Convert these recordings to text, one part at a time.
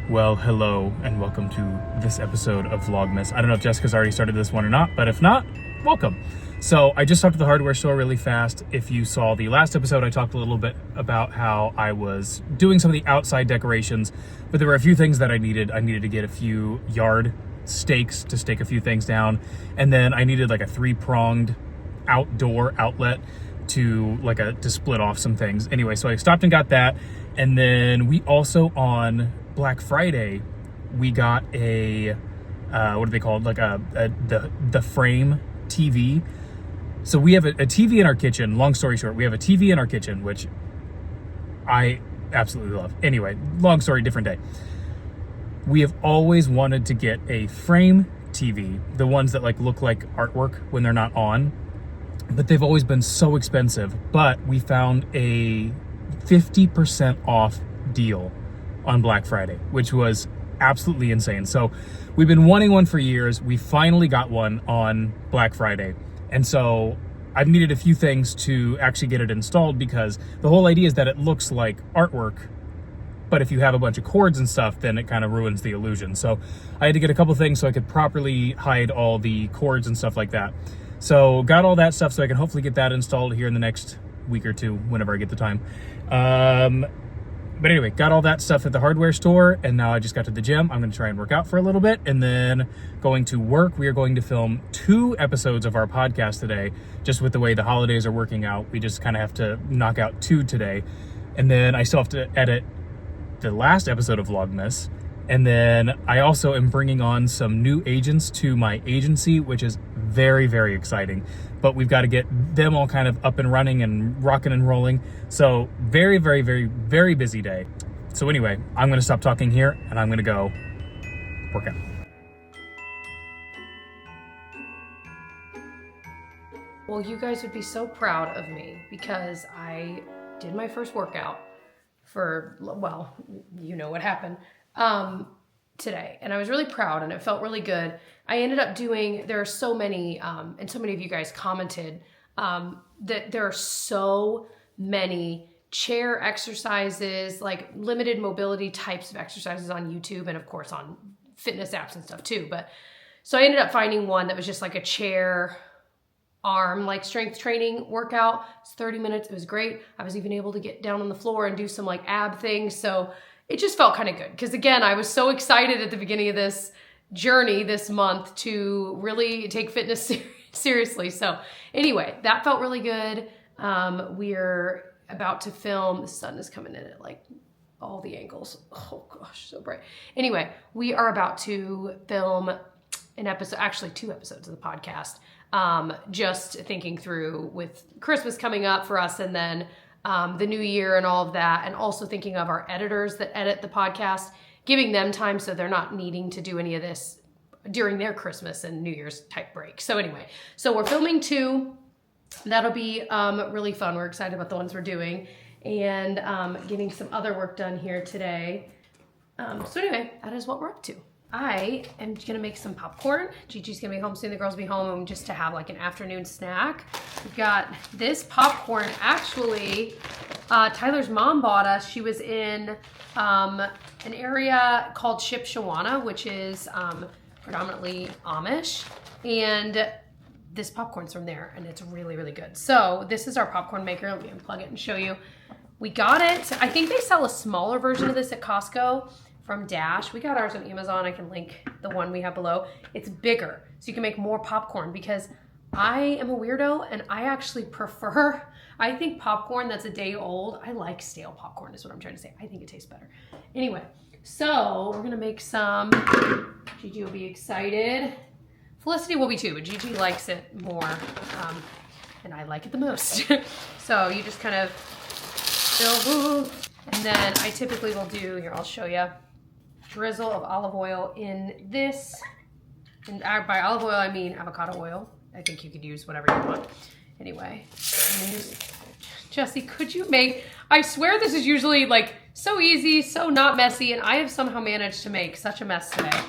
Well, hello, and welcome to this episode of Vlogmas. I don't know if Jessica's already started this one or not, but if not, welcome. So I just talked to the hardware store really fast. If you saw the last episode, I talked a little bit about how I was doing some of the outside decorations, but there were a few things that I needed. I needed to get a few yard stakes to stake a few things down, and then I needed like a 3-pronged outdoor outlet to split off some things. Anyway, so I stopped and got that, and then we also on Black Friday, we got a what are they called? Like the frame TV. So we have a TV in our kitchen. Long story short, we have a TV in our kitchen, which I absolutely love. Anyway, long story, different day. We have always wanted to get a frame TV, the ones that look like artwork when they're not on, but they've always been so expensive. But we found a 50% off deal on Black Friday, which was absolutely insane. So we've been wanting one for years. We finally got one on Black Friday. And so I've needed a few things to actually get it installed, because the whole idea is that it looks like artwork, but if you have a bunch of cords and stuff, then it kind of ruins the illusion. So I had to get a couple things so I could properly hide all the cords and stuff like that. So got all that stuff so I can hopefully get that installed here in the next week or two, whenever I get the time. But anyway, got all that stuff at the hardware store, and now I just got to the gym. I'm going to try and work out for a little bit, and then going to work. We are going to film 2 episodes of our podcast today. Just with the way the holidays are working out, we just kind of have to knock out 2 today. And then I still have to edit the last episode of Vlogmas. And then I also am bringing on some new agents to my agency, which is very, very exciting. But we've got to get them all kind of up and running and rocking and rolling. So very, very, very, very busy day. So anyway, I'm going to stop talking here and I'm going to go work out. Well, you guys would be so proud of me because I did my first workout for, well, you know what happened. Today, and I was really proud and it felt really good. I ended up doing, there are so many, and so many of you guys commented, that there are so many chair exercises, like limited mobility types of exercises on YouTube, and of course on fitness apps and stuff too. But so I ended up finding one that was just like a chair arm, like strength training workout. It's 30 minutes. It was great. I was even able to get down on the floor and do some like ab things. So it just felt kind of good. Because again, I was so excited at the beginning of this journey this month to really take fitness seriously. So anyway, that felt really good. We're about to film. The sun is coming in at like all the angles. Oh gosh, so bright. Anyway, we are about to film an episode, actually 2 episodes of the podcast. Just thinking through with Christmas coming up for us, and then the new year and all of that, and also thinking of our editors that edit the podcast, giving them time so they're not needing to do any of this during their Christmas and New Year's type break. So anyway, so we're filming 2. That'll be really fun. We're excited about the ones we're doing, and getting some other work done here today. So anyway, that is what we're up to. I am gonna make some popcorn. Gigi's gonna be home soon. The girls will be home just to have like an afternoon snack. We've got this popcorn. Actually, Tyler's mom bought us. She was in an area called Shipshawana, which is predominantly Amish. And this popcorn's from there, and it's really, really good. So this is our popcorn maker. Let me unplug it and show you. We got it. I think they sell a smaller version of this at Costco. From Dash. We got ours on Amazon. I can link the one we have below. It's bigger, so you can make more popcorn, because I am a weirdo and I actually prefer, I think popcorn that's a day old, I like stale popcorn is what I'm trying to say. I think it tastes better. Anyway, so we're gonna make some. Gigi will be excited. Felicity will be too, but Gigi likes it more, and I like it the most. So you just kind of fill, and then I typically will do, here I'll show you, drizzle of olive oil in this, and by olive oil I mean avocado oil. I think you could use whatever you want. Anyway, Jesse, could you make, I swear this is usually like so easy, so not messy, and I have somehow managed to make such a mess today.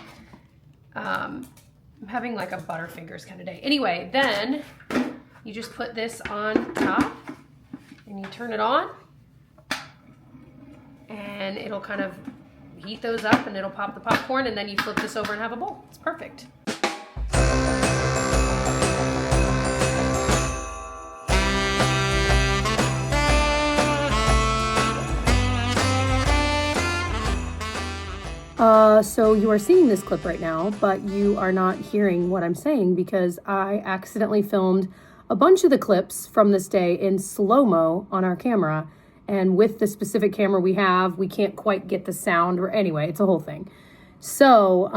I'm having like a Butterfingers kind of day. Anyway, then you just put this on top and you turn it on, and it'll kind of heat those up and it'll pop the popcorn, and then you flip this over and have a bowl. It's perfect. So you are seeing this clip right now, but you are not hearing what I'm saying because I accidentally filmed a bunch of the clips from this day in slow-mo on our camera. And with the specific camera we have, we can't quite get the sound, or anyway, it's a whole thing. So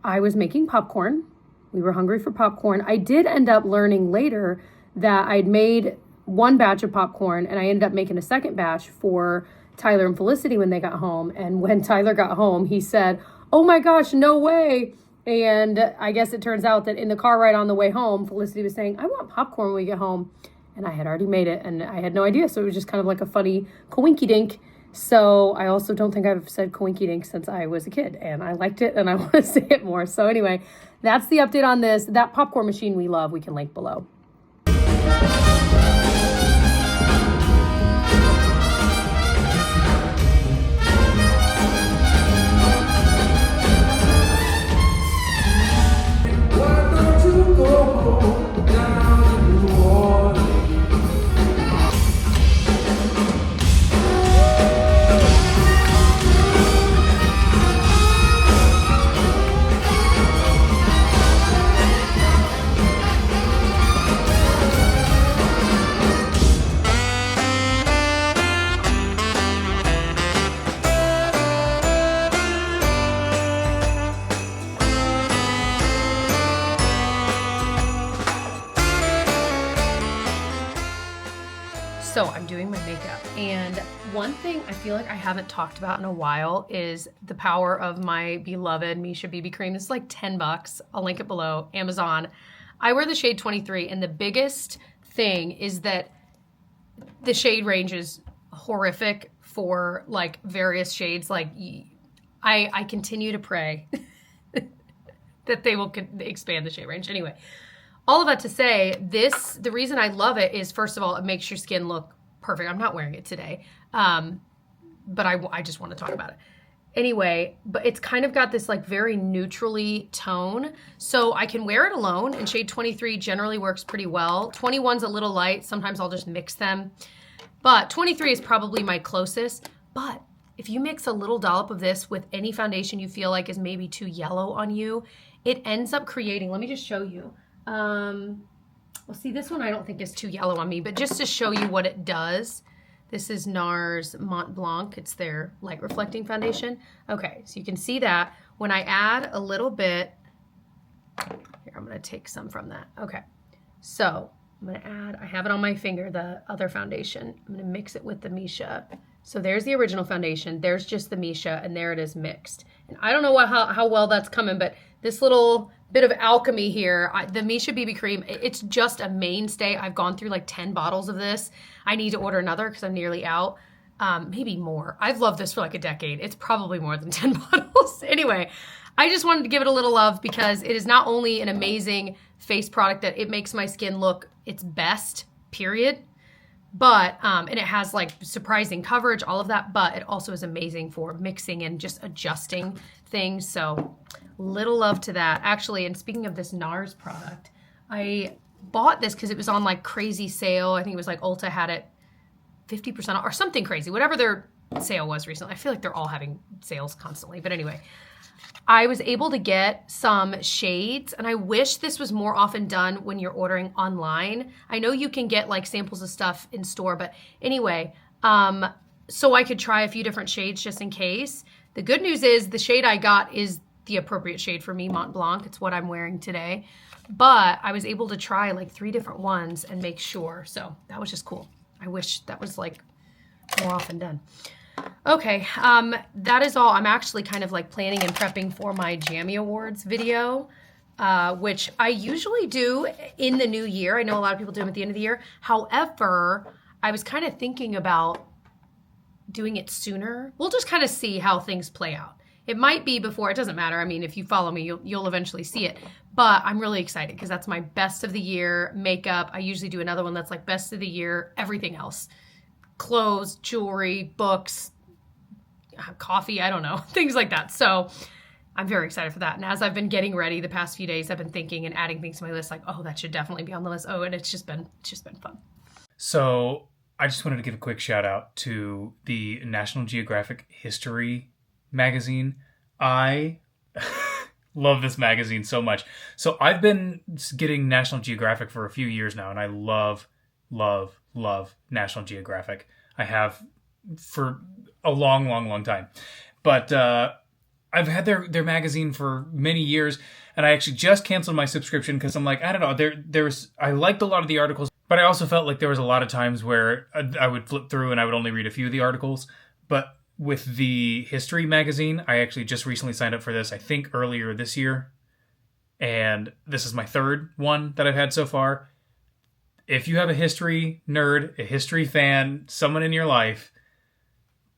I was making popcorn. We were hungry for popcorn. I did end up learning later that I'd made one batch of popcorn and I ended up making a second batch for Tyler and Felicity when they got home. And when Tyler got home, he said, "Oh my gosh, no way." And I guess it turns out that in the car ride on the way home, Felicity was saying, "I want popcorn when we get home." And I had already made it and I had no idea. So it was just kind of like a funny coinky dink. So I also don't think I've said coinky dink since I was a kid, and I liked it and I want to say it more. So anyway, that's the update on this. That popcorn machine we love, we can link below. So I'm doing my makeup, and one thing I feel like I haven't talked about in a while is the power of my beloved Misha BB cream. This is like $10. I'll link it below, Amazon. I wear the shade 23, and the biggest thing is that the shade range is horrific for like various shades. Like I continue to pray that they will expand the shade range. Anyway, all of that to say, the reason I love it is, first of all, it makes your skin look perfect. I'm not wearing it today, but I just want to talk about it. Anyway, but it's kind of got this like very neutrally tone, so I can wear it alone, and shade 23 generally works pretty well. 21's a little light. Sometimes I'll just mix them, but 23 is probably my closest. But if you mix a little dollop of this with any foundation you feel like is maybe too yellow on you, it ends up creating, let me just show you. Well, see, this one I don't think is too yellow on me, but just to show you what it does, this is NARS Mont Blanc. It's their light reflecting foundation. Okay, so you can see that when I add a little bit, here, I'm gonna take some from that. Okay, so I'm gonna add, I have it on my finger, the other foundation. I'm gonna mix it with the Misha. So there's the original foundation, there's just the Misha, and there it is mixed. And I don't know how well that's coming, but this little bit of alchemy here, the Misha BB cream, it's just a mainstay. I've gone through like 10 bottles of this. I need to order another because I'm nearly out. Maybe more. I've loved this for like a decade. It's probably more than 10 bottles. Anyway, I just wanted to give it a little love because it is not only an amazing face product that it makes my skin look its best, period, but, and it has like surprising coverage, all of that, but it also is amazing for mixing and just adjusting things. So little love to that. Actually, and speaking of this NARS product, I bought this because it was on like crazy sale. I think it was like Ulta had it 50% off or something crazy, whatever their sale was recently. I feel like they're all having sales constantly. But anyway, I was able to get some shades, and I wish this was more often done when you're ordering online. I know you can get like samples of stuff in store, but anyway, so I could try a few different shades just in case. The good news is the shade I got is the appropriate shade for me, Mont Blanc. It's what I'm wearing today. But I was able to try like 3 different ones and make sure. So that was just cool. I wish that was like more often done. Okay, that is all. I'm actually kind of like planning and prepping for my Jammy Awards video, which I usually do in the new year. I know a lot of people do them at the end of the year. However, I was kind of thinking about doing it sooner. We'll just kind of see how things play out. It might be before, it doesn't matter. I mean, if you follow me, you'll eventually see it. But I'm really excited because that's my best of the year makeup. I usually do another one that's like best of the year, everything else. Clothes, jewelry, books, coffee, I don't know, things like that. So I'm very excited for that. And as I've been getting ready the past few days, I've been thinking and adding things to my list like, oh, that should definitely be on the list. Oh, and it's just been fun. So I just wanted to give a quick shout out to the National Geographic History magazine. I love this magazine so much. So I've been getting National Geographic for a few years now, and I love National Geographic. I have for a long time. But I've had their magazine for many years, and I actually just canceled my subscription because I'm like, I don't know, I liked a lot of the articles, but I also felt like there was a lot of times where I would flip through and I would only read a few of the articles. But with the history magazine, I actually just recently signed up for this, I think earlier this year. And this is my third one that I've had so far. If you have a history nerd, a history fan, someone in your life,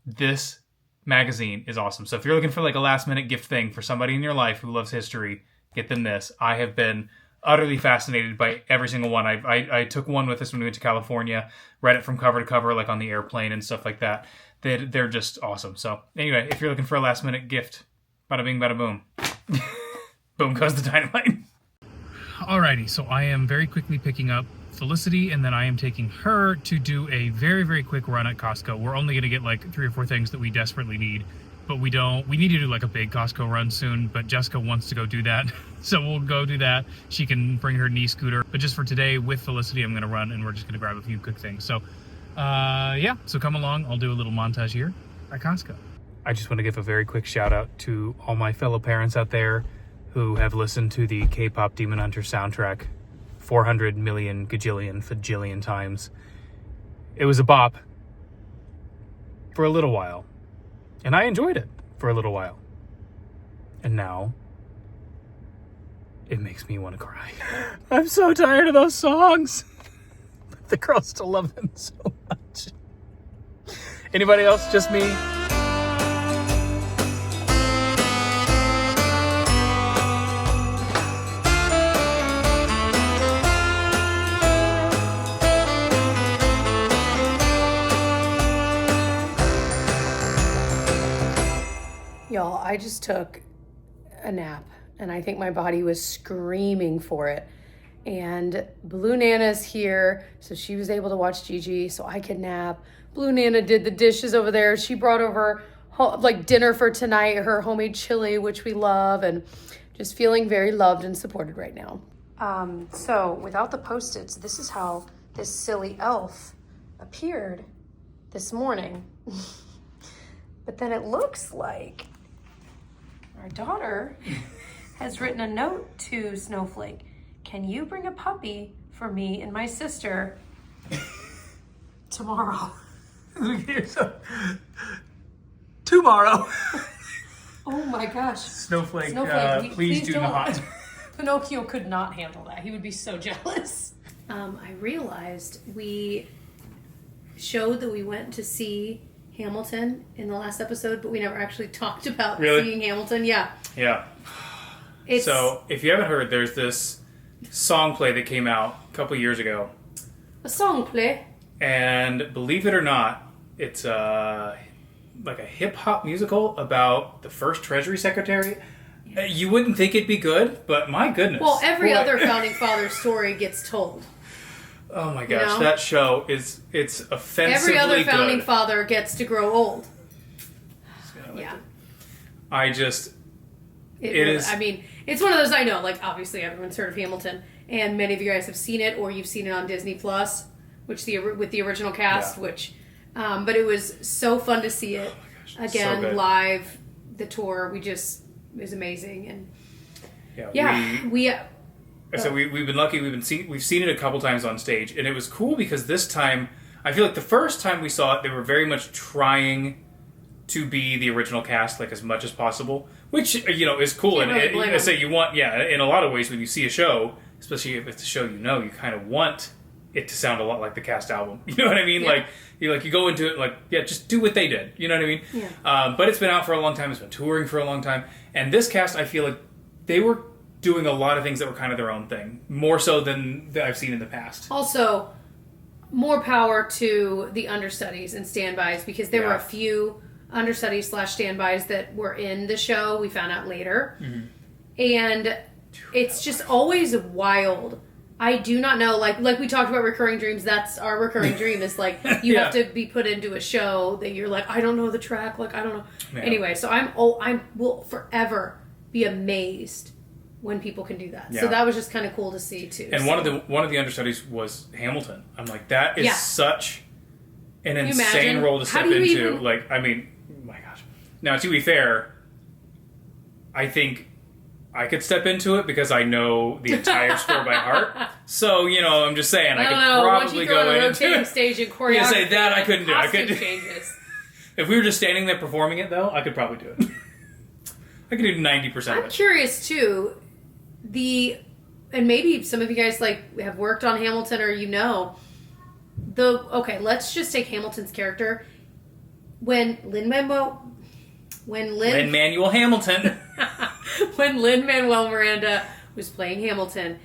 this magazine is awesome. So if you're looking for like a last minute gift thing for somebody in your life who loves history, get them this. I have been utterly fascinated by every single one. I took one with us when we went to California, read it from cover to cover, like on the airplane and stuff like that. They're just awesome. So anyway, if you're looking for a last minute gift, bada bing, bada boom. Boom goes the dynamite. Alrighty, so I am very quickly picking up Felicity, and then I am taking her to do a very, very quick run at Costco. We're only going to get like 3 or 4 things that we desperately need, but we need to do like a big Costco run soon, but Jessica wants to go do that. So we'll go do that. She can bring her knee scooter, but just for today with Felicity, I'm going to run and we're just going to grab a few quick things. So yeah, so come along. I'll do a little montage here at Costco. I just want to give a very quick shout out to all my fellow parents out there who have listened to the K-pop Demon Hunter soundtrack 400 million gajillion fajillion times. It was a bop for a little while, and I enjoyed it for a little while. And now it makes me want to cry. I'm so tired of those songs. But the girls still love them so much. Anybody else? Just me? Y'all, I just took a nap and I think my body was screaming for it. And Blue Nana's here, so she was able to watch Gigi so I could nap. Blue Nana did the dishes over there. She brought over like dinner for tonight, her homemade chili, which we love, and just feeling very loved and supported right now. So without the Post-its, this is how this silly elf appeared this morning. But then it looks like our daughter has written a note to Snowflake. Can you bring a puppy for me and my sister tomorrow? Tomorrow. Oh my gosh. Snowflake, Snowflake, please do not. Pinocchio could not handle that. He would be so jealous. I realized we showed that we went to see Hamilton in the last episode, but we never actually talked about seeing Hamilton. Yeah. So if you haven't heard, there's this song play that came out a couple years ago. A song play? And believe it or not, it's like a hip-hop musical about the first Treasury Secretary. Yeah. You wouldn't think it'd be good, but my goodness. Well, every other Founding Father story gets told. Oh my gosh, that show it's offensively every other Founding good. Father gets to grow old. Yeah. I just... It is... I mean, it's one of those I know, like, obviously everyone's heard of Hamilton, and many of you guys have seen it, or you've seen it on Disney Plus, with the original cast, which... but it was so fun to see it. Oh again, so live, the tour, it was amazing. And So we've been lucky. We've seen it a couple times on stage, and it was cool because this time I feel like the first time we saw it, they were very much trying to be the original cast, like as much as possible, which is cool. And I say you want, in a lot of ways when you see a show, especially if it's a show you kind of want it to sound a lot like the cast album. You know what I mean? Yeah. You go into it just do what they did. You know what I mean? Yeah. But it's been out for a long time. It's been touring for a long time, and this cast, I feel like they were doing a lot of things that were kind of their own thing, more so than I've seen in the past. Also, more power to the understudies and standbys, because there were a few understudies / standbys that were in the show. We found out later. And it's just always wild. I do not know, like we talked about recurring dreams, that's our recurring dream is like, you have to be put into a show that you're like, I don't know the track, like, I don't know. Yeah. Anyway, so I will forever be amazed when people can do that. Yeah. So that was just kind of cool to see too. And one of the understudies was Hamilton. I'm like, that is such an insane role to step into. Like, I mean, oh my gosh. Now, to be fair, I think I could step into it because I know the entire score by heart. So, you know, I'm just saying, I could probably go in rotating stage and choreography. Yeah, say that I couldn't do. I could changes. If we were just standing there performing it, though, I could probably do it. I could do 90% of it. I'm curious too. And maybe some of you guys like have worked on Hamilton, or okay, let's just take Hamilton's character when Lin-Manuel Hamilton. When Lin-Manuel Miranda was playing Hamilton,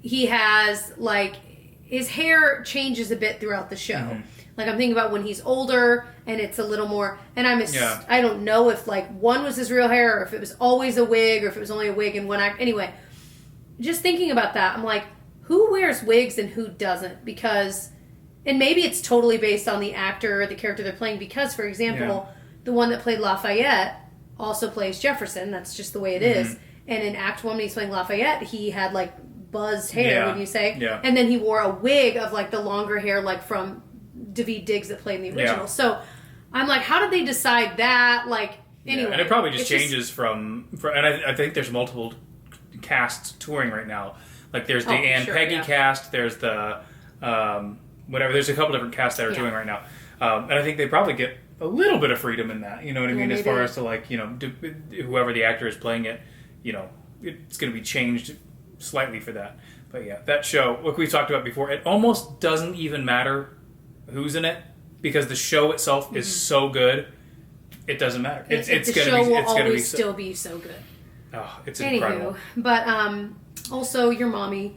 he has, like, his hair changes a bit throughout the show. Mm-hmm. Like, I'm thinking about when he's older, and it's a little more, and I don't know if, like, one was his real hair, or if it was always a wig, or if it was only a wig in one act. Anyway, just thinking about that, I'm like, who wears wigs and who doesn't? Because, and maybe it's totally based on the actor or the character they're playing, because, for example, the one that played Lafayette also plays Jefferson. That's just the way it is. And in Act 1, when he's playing Lafayette, he had, like, buzzed hair, would you say? Yeah. And then he wore a wig of, like, the longer hair, like, from Daveed Diggs that played in the original. Yeah. So I'm like, how did they decide that? Like, anyway. And it probably just changes from and I think there's multiple casts touring right now. Like, there's the Ann Peggy cast, there's the, whatever, there's a couple different casts that are touring right now. And I think they probably get a little bit of freedom in that, you know what I mean? As far as to, like, you know, whoever the actor is playing it, you know, it's going to be changed slightly for that. But yeah, that show, like we've talked about before, it almost doesn't even matter who's in it because the show itself is so good. It doesn't matter. It's going to be. The show will always still be so good. Oh, it's incredible. But also your mom.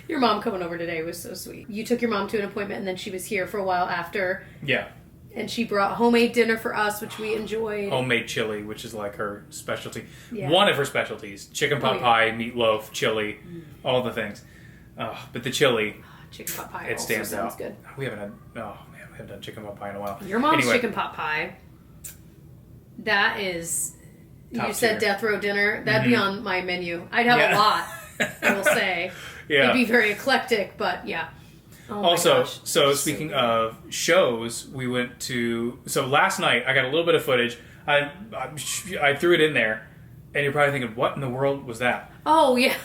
Your mom coming over today was so sweet. You took your mom to an appointment, and then she was here for a while after. Yeah. And she brought homemade dinner for us, which we enjoyed. Homemade chili, which is like her specialty. Yeah. One of her specialties. Chicken pot pie, meatloaf, chili, all the things. But the chili, chicken pot pie it stands sounds out. good. We haven't done chicken pot pie in a while. Your mom's chicken pot pie, that is, top you said tier. Death row dinner. That'd be on my menu. I'd have a lot, I will say. Yeah. It'd be very eclectic, but yeah. Oh also, so speaking of shows, we went to... So last night, I got a little bit of footage. I threw it in there, and you're probably thinking, what in the world was that? Oh, yeah.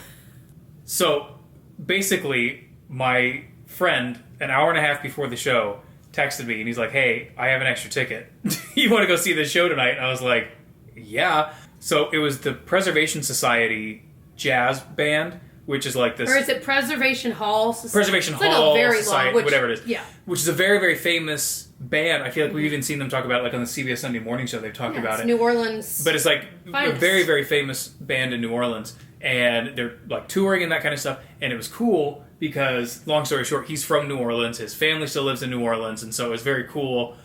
So, basically, my friend, an hour and a half before the show, texted me, and he's like, hey, I have an extra ticket. You want to go see the show tonight? And I was like, yeah. So, it was the Preservation Society jazz band, which is like this... Or is it Preservation Hall Society? Preservation Hall Society, whatever it is. Yeah. Which is a very, very famous band. I feel like we've even seen them talk about it, like on the CBS Sunday Morning Show, they've talked about it. New Orleans. But it's like finest. A very, very famous band in New Orleans. And they're like touring and that kind of stuff. And it was cool because, long story short, he's from New Orleans. His family still lives in New Orleans. And so it was very cool.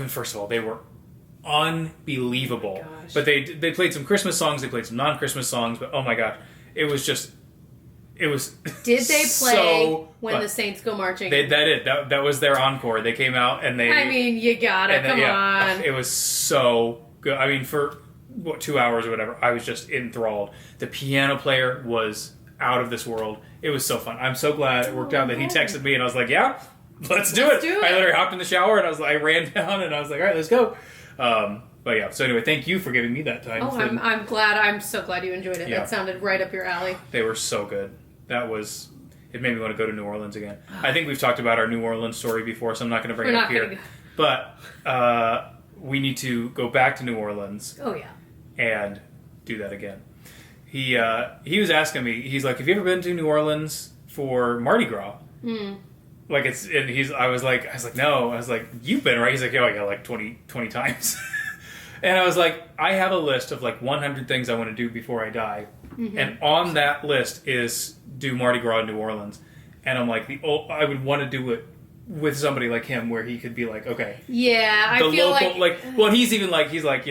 First of all, they were unbelievable. Oh, but they played some Christmas songs. They played some non-Christmas songs. But oh my God, it was just... It was. Did they play When the Saints Go Marching? That was their encore. They came out and they. I mean, you gotta come on. It was so good. I mean, for 2 hours or whatever, I was just enthralled. The piano player was out of this world. It was so fun. I'm so glad it worked out that he texted me and I was like, yeah, let's do it. I literally hopped in the shower and I ran down and I was like, all right, let's go. But yeah, so anyway, thank you for giving me that time. Oh, I'm glad. I'm so glad you enjoyed it. Yeah. That sounded right up your alley. They were so good. It made me want to go to New Orleans again. I think we've talked about our New Orleans story before, so I'm not going to bring it up here. But we need to go back to New Orleans. Oh, yeah. And do that again. He was asking me, he's like, have you ever been to New Orleans for Mardi Gras? Like I was like, no. I was like, you've been, right? He's like, oh yeah, like 20 times. And I was like, I have a list of like 100 things I want to do before I die. Mm-hmm. And on that list is do Mardi Gras in New Orleans. And I'm like, I would want to do it with somebody like him where he could be like, okay, yeah, I the feel local well, he's like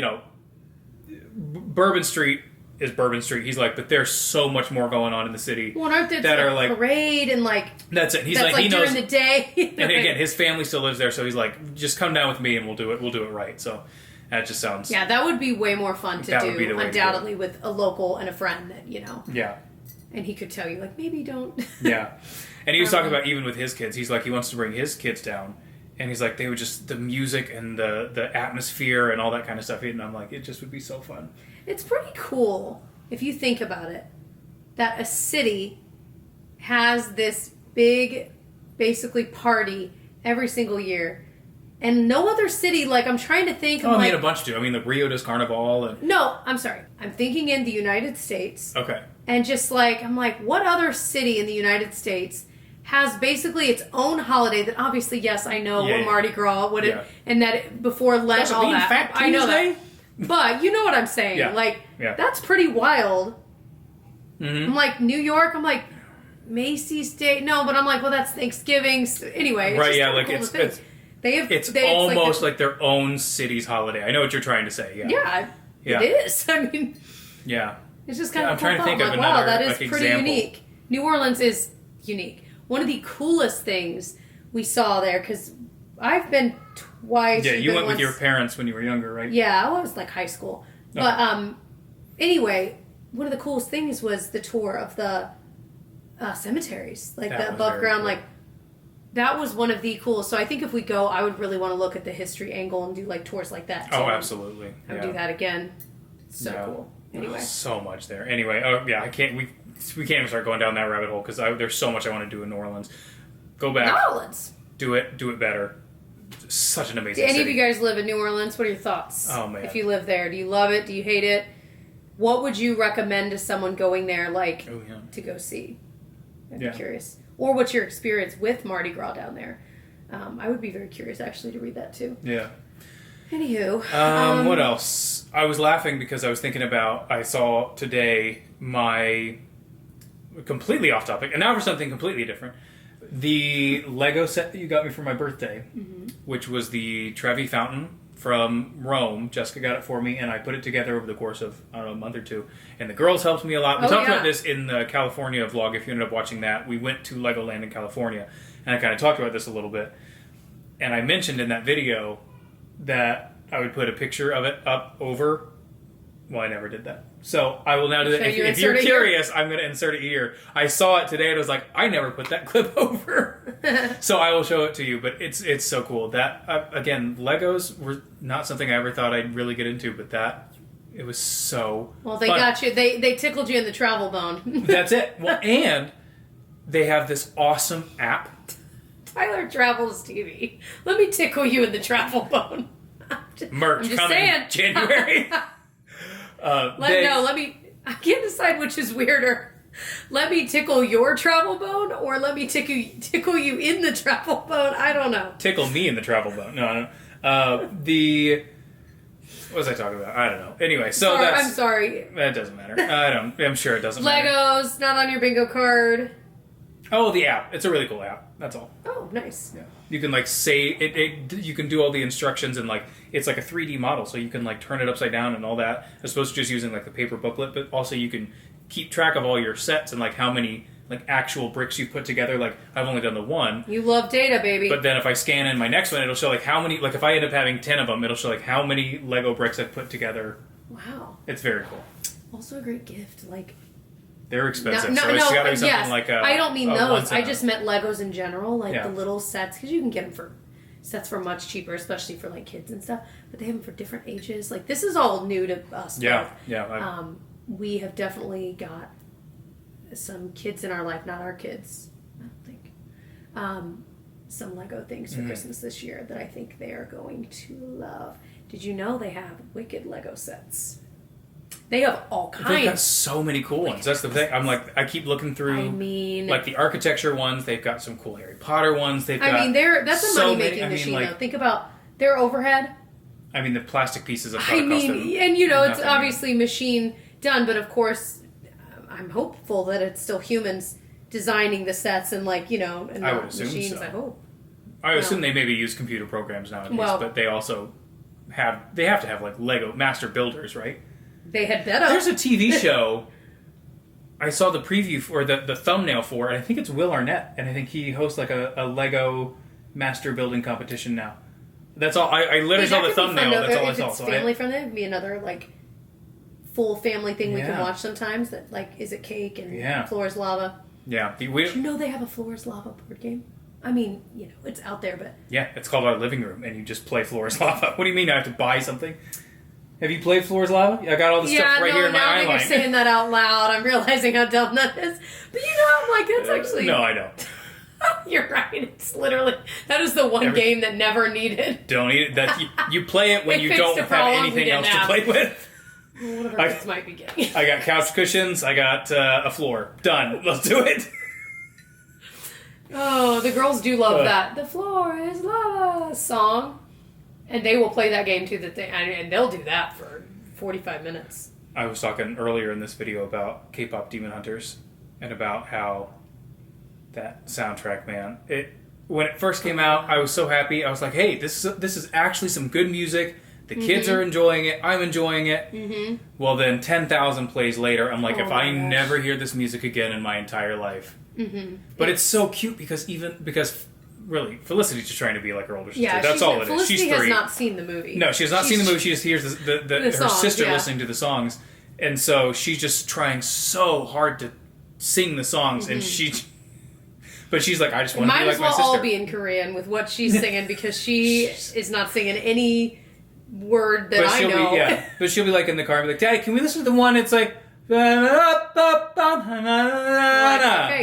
Bourbon Street is Bourbon Street. He's like, but there's so much more going on in the city. Well, aren't there that are like parade and like that's it. He's that's like he knows during the day. and again, his family still lives there, so he's like, just come down with me and we'll do it right. So that just sounds that would be way more fun to do, undoubtedly, with a local and a friend that Yeah. And he could tell you like, maybe don't. Yeah. And he was talking about even with his kids, he's like he wants to bring his kids down. And he's like, they would just, the music and the atmosphere and all that kind of stuff. And I'm like, it just would be so fun. It's pretty cool, if you think about it, that a city has this big, basically, party every single year. And no other city, like, I'm trying to think. Oh, I mean, a bunch do. I mean, the Rio does Carnival. And... No, I'm sorry. I'm thinking in the United States. Okay. And just like, I'm like, what other city in the United States has basically its own holiday that obviously, yes, I know what Mardi Gras, and that before Lent, all that. Fat Tuesday? I know that. But you know what I'm saying. Yeah. Like, that's pretty wild. Mm-hmm. I'm like, New York, I'm like, Macy's Day. No, but I'm like, well, that's Thanksgiving. So anyway, it's just like cool it's almost like their own city's holiday. I know what you're trying to say. Yeah, it is. I mean, it's just kind of. I'm trying to think of another. Wow, that is like, pretty example. unique. New Orleans is unique. One of the coolest things we saw there, because I've been twice. Yeah, you went with your parents when you were younger, right? Yeah, I was like high school. Okay. But anyway, one of the coolest things was the tour of the cemeteries, like the above ground, cool. like that was one of the coolest. So I think if we go, I would really want to look at the history angle and do like tours like that too. Oh, absolutely. I would do that again. So cool. Anyway, so much there. Anyway, I can't. We can't even start going down that rabbit hole because there's so much I want to do in New Orleans. Go back. New Orleans. Do it better. Such an amazing city. Do any city. of you guys live in New Orleans? What are your thoughts? Oh, man. If you live there, do you love it? Do you hate it? What would you recommend to someone going there, like, to go see? I'd be curious. Or what's your experience with Mardi Gras down there? I would be very curious, actually, to read that, too. Yeah. Anywho. What else? I was laughing because I was thinking about, I saw today my, completely off topic, and now for something completely different, the Lego set that you got me for my birthday, which was the Trevi Fountain from Rome. Jessica got it for me, and I put it together over the course of, I don't know, a month or two. And the girls helped me a lot. We talked about this in the California vlog, if you ended up watching that. We went to Legoland in California, and I kind of talked about this a little bit. And I mentioned in that video that I would put a picture of it up over. Well, I never did that. So I will now do that. If you're curious, I'm going to insert it here. I saw it today and I was like, I never put that clip over. So I will show it to you. But it's so cool. That, again, Legos were not something I ever thought I'd really get into. But it was so Well, they got you. They tickled you in the travel bone. That's it. Well, and they have this awesome app. Tyler Travels TV. Let me tickle you in the travel bone. Merch coming in January. Let me. I can't decide which is weirder. Let me tickle your travel bone, or let me tickle you in the travel bone. I don't know. Tickle me in the travel bone. No, I don't. What was I talking about? I don't know. Anyway, so I'm sorry. That doesn't matter. I'm sure it doesn't matter. Legos not on your bingo card. Oh, the app. It's a really cool app. That's all. Oh, nice. Yeah. You can like say it. You can do all the instructions and like it's like a 3D model, so you can like turn it upside down and all that. As opposed to just using like the paper booklet, but also you can keep track of all your sets and like how many like actual bricks you put together. Like I've only done the one. You love data, baby. But then if I scan in my next one, it'll show like how many. Like if I end up having 10 of them, it'll show like how many Lego bricks I've put together. Wow. It's very cool. Also a great gift, like. They're expensive, so it's got to be something like a... I don't mean those. I just meant Legos in general, like the little sets, because you can get them for sets for much cheaper, especially for like kids and stuff. But they have them for different ages. Like this is all new to us. Yeah, we have definitely got some kids in our life, not our kids, I don't think. Some Lego things for Christmas this year that I think they are going to love. Did you know they have Wicked Lego sets? They have all kinds. They've got so many cool ones. That's the thing. I'm like, I keep looking through. Like the architecture ones. They've got some cool Harry Potter ones. That's a money making machine though. Think about their overhead. I mean, the plastic pieces of. And it's obviously machine done, but of course, I'm hopeful that it's still humans designing the sets and and I would not machines. So. I hope. I assume they maybe use computer programs nowadays, but they also have to have like Lego master builders, right? They had better. There's a TV show. I saw the preview for the thumbnail for it. I think it's Will Arnett, and I think he hosts like a Lego master building competition now. That's all. I literally saw the thumbnail. That's all I saw. If it's family friendly, it'd be another like full family thing we can watch sometimes. That like Is It Cake and Floor is Lava. Yeah. Did you know they have a Floor is Lava board game? I mean, it's out there, but yeah, it's called Our Living Room, and you just play Floor is Lava. What do you mean I have to buy something? Have you played Floor is Lava? I got all the stuff right here in my eyeline. Yeah, now that you're saying that out loud, I'm realizing how dumb that is. But I'm like, that's actually... No, I don't. You're right. It's literally... That is the one game that never needed. Don't need it. You play it when you don't have anything else to play with. Well, one of our kids might be gay. I got couch cushions. I got a floor. Done. Let's do it. Oh, the girls do love that. The Floor is Lava song. And they will play that game too, and they'll do that for 45 minutes. I was talking earlier in this video about K-pop Demon Hunters and about how that soundtrack, man. When it first came out, I was so happy. I was like, hey, this is actually some good music. The kids are enjoying it. I'm enjoying it. Mm-hmm. Well, then 10,000 plays later, I'm like, if I never hear this music again in my entire life. Mm-hmm. But it's so cute because really, Felicity's just trying to be like her older sister. Yeah, that's all it is. Felicity She's 3. has not seen the movie. No, she has not seen the movie. She just hears her songs, sister listening to the songs. And so she's just trying so hard to sing the songs. And but she's like, I just want to be like my sister. Might as well all be in Korean with what she's singing because she is not singing any word that I know. But she'll be like in the car and be like, Daddy, can we listen to the one? It's like... okay,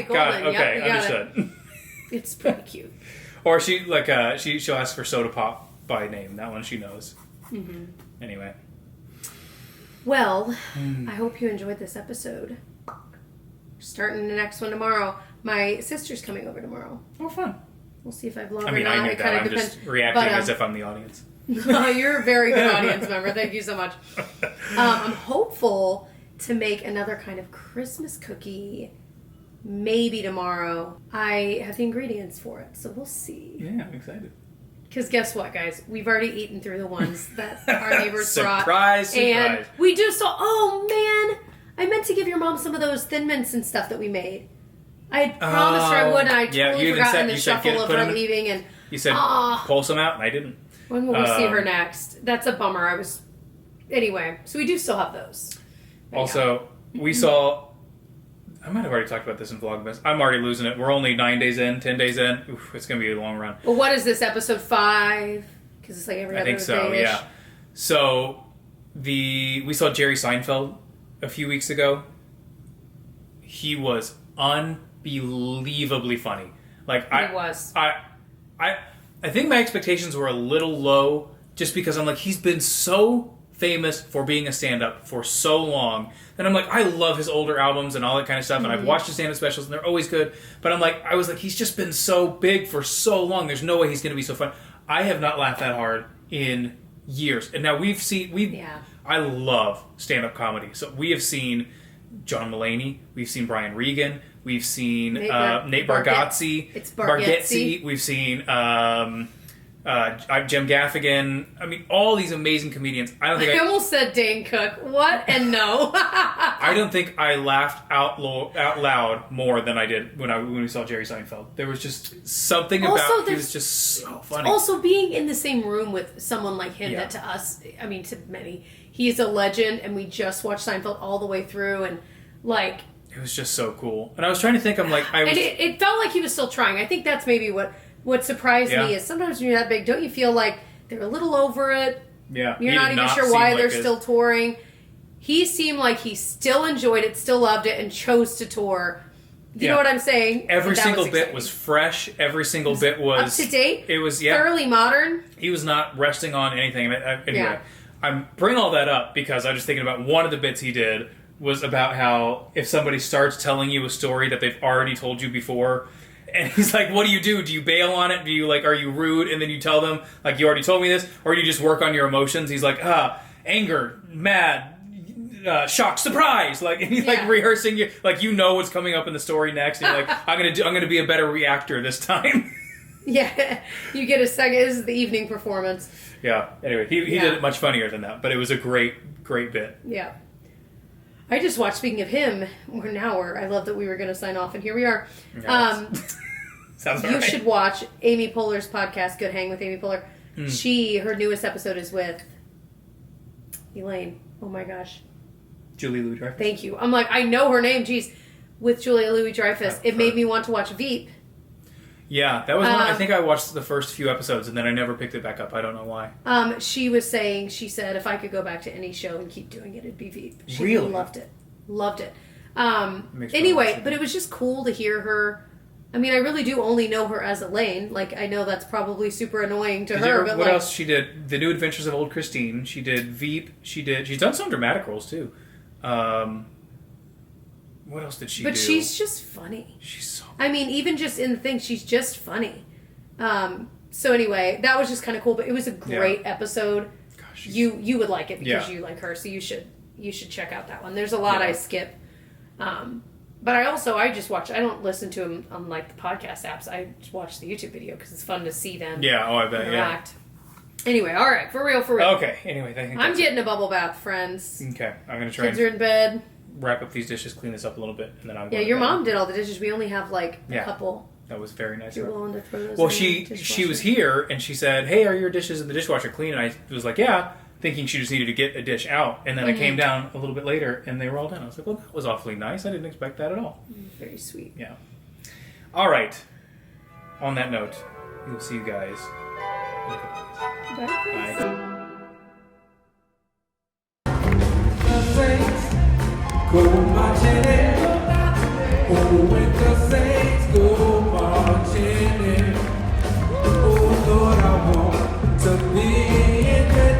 golden. Okay, understood. It's pretty cute. Or she'll ask for Soda Pop by name. That one she knows. Mm-hmm. Anyway. Well, I hope you enjoyed this episode. Starting the next one tomorrow. My sister's coming over tomorrow. Oh, fun. We'll see if I vlog or not. I knew that. I'm just reacting as if I'm the audience. No, you're a very good audience member. Thank you so much. I'm hopeful to make another kind of Christmas cookie. Maybe tomorrow. I have the ingredients for it, so we'll see. Yeah, I'm excited. Because guess what, guys? We've already eaten through the ones that our neighbors brought. Surprise! And we do so... Oh, man! I meant to give your mom some of those Thin Mints and stuff that we made. I had promised her I would, and I totally forgot in the shuffle of her leaving. And you said, pull some out, and I didn't. When will we see her next? That's a bummer. Anyway, so we do still have those. But also, we saw... I might have already talked about this in Vlogmas. I'm already losing it. We're only 9 days in, 10 days in. Oof, it's going to be a long run. Well, what is this, episode 5? Because it's like every other day-ish. I think so, yeah. So, we saw Jerry Seinfeld a few weeks ago. He was unbelievably funny. Like, he was. I think my expectations were a little low just because I'm like, he's been so famous for being a stand-up for so long. And I'm like, I love his older albums and all that kind of stuff, and I've watched his stand-up specials, and they're always good. But I was like, he's just been so big for so long. There's no way he's going to be so fun. I have not laughed that hard in years. And now I love stand-up comedy. So we have seen John Mulaney, we've seen Brian Regan, we've seen Nate Bargatze. It's Bargatze. We've seen Jim Gaffigan. I mean, all these amazing comedians. I almost said Dane Cook. What? And no. I don't think I laughed out loud more than I did when we saw Jerry Seinfeld. There was just something about he was just so funny. Also, being in the same room with someone like him that to us, I mean, to many, he is a legend, and we just watched Seinfeld all the way through, and like... It was just so cool. And I was trying to think, it felt like he was still trying. I think that's maybe what surprised me is sometimes when you're that big, don't you feel like they're a little over it? Yeah. You're not even sure why they're still touring. He seemed like he still enjoyed it, still loved it, and chose to tour. You know what I'm saying? Every single bit was fresh. Every single bit was... Up to date. It was, thoroughly modern. He was not resting on anything. Anyway, I'm bringing all that up because I was just thinking about one of the bits he did was about how if somebody starts telling you a story that they've already told you before... And he's like, what do you do? Do you bail on it? Are you rude? And then you tell them, like, you already told me this? Or do you just work on your emotions? He's like, anger, mad, shock, surprise. Like, and he's like rehearsing you, like, you know what's coming up in the story next. And you're like, I'm gonna be a better reactor this time. Yeah, you get a second. This is the evening performance. Yeah. Anyway, he did it much funnier than that, but it was a great bit. Yeah. I just watched, speaking of him, I love that we were going to sign off, and here we are. Sounds You right. should watch Amy Poehler's podcast, Good Hang with Amy Poehler. Her newest episode is with Elaine. Oh my gosh. Julie Louis-Dreyfus. Thank you. I'm like, I know her name, jeez. With Julia Louis-Dreyfus. It made me want to watch Veep. Yeah, that was one. I think I watched the first few episodes, and then I never picked it back up. I don't know why. She said, if I could go back to any show and keep doing it, it'd be Veep. She really? loved it. Anyway, but it was just cool to hear her. I mean, I really do only know her as Elaine. Like, I know that's probably super annoying to her. But what else she did? The New Adventures of Old Christine. She did Veep. She's done some dramatic roles, too. What else did she do? But she's just funny. She's so... I mean, even just in the thing, she's just funny. So anyway, that was just kind of cool. But it was a great episode. Gosh, you would like it because you like her. So you should check out that one. There's a lot I skip. But I just watch. I don't listen to them on like the podcast apps. I just watch the YouTube video because it's fun to see them. Yeah. Oh, I bet. Interact. Yeah. Anyway, all right, for real. Okay. Anyway, I think I'm getting a bubble bath, friends. Okay, I'm gonna try. Kids are in bed. Wrap up these dishes, clean this up a little bit, and then I'm. Yeah, your mom did all the dishes. We only have like a couple. That was very nice. You're willing to throw those. Well, she was here and she said, "Hey, are your dishes in the dishwasher clean?" And I was like, "Yeah," thinking she just needed to get a dish out. And then I came down a little bit later and they were all done. I was like, "Well, that was awfully nice. I didn't expect that at all." Very sweet. Yeah. All right. On that note, we will see you guys in a couple days. Bye. Go marching in. Oh, when the saints go marching in. Oh, Lord, I want to be in that